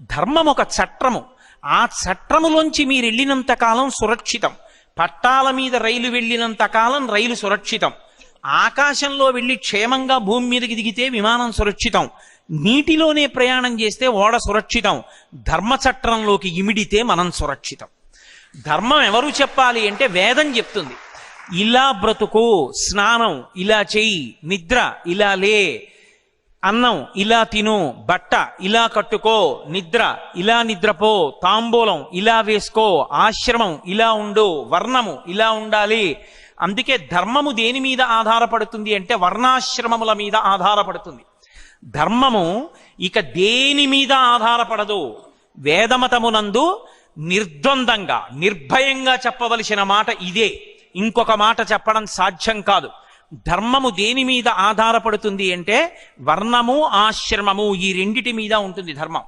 ధర్మం ఒక చట్రము. ఆ చట్రములోంచి మీరు వెళ్ళినంత కాలం సురక్షితం. పట్టాల మీద రైలు వెళ్ళినంత కాలం రైలు సురక్షితం. ఆకాశంలో వెళ్ళి క్షేమంగా భూమి మీదకి దిగితే విమానం సురక్షితం. నీటిలోనే ప్రయాణం చేస్తే ఓడ సురక్షితం. ధర్మచట్రంలోకి ఇమిడితే మనం సురక్షితం. ధర్మం ఎవరు చెప్పాలి అంటే వేదం చెప్తుంది. ఇలా బ్రతుకు, స్నానం ఇలా చెయ్యి, నిద్ర ఇలా లే, అన్నం ఇలా తిను, బట్ట ఇలా కట్టుకో, నిద్ర ఇలా నిద్రపో, తాంబూలం ఇలా వేసుకో, ఆశ్రమం ఇలా ఉండు, వర్ణము ఇలా ఉండాలి. అందుకే ధర్మము దేని మీద ఆధారపడుతుంది అంటే వర్ణాశ్రమముల మీద ఆధారపడుతుంది. ధర్మము ఇక దేని మీద ఆధారపడదు. వేదమతమునందు నిర్ద్వందంగా నిర్భయంగా చెప్పవలసిన మాట ఇదే. ఇంకొక మాట చెప్పడం సాధ్యం కాదు. ధర్మము దేని మీద ఆధారపడుతుంది అంటే వర్ణము, ఆశ్రమము, ఈ రెండిటి మీద ఉంటుంది ధర్మం.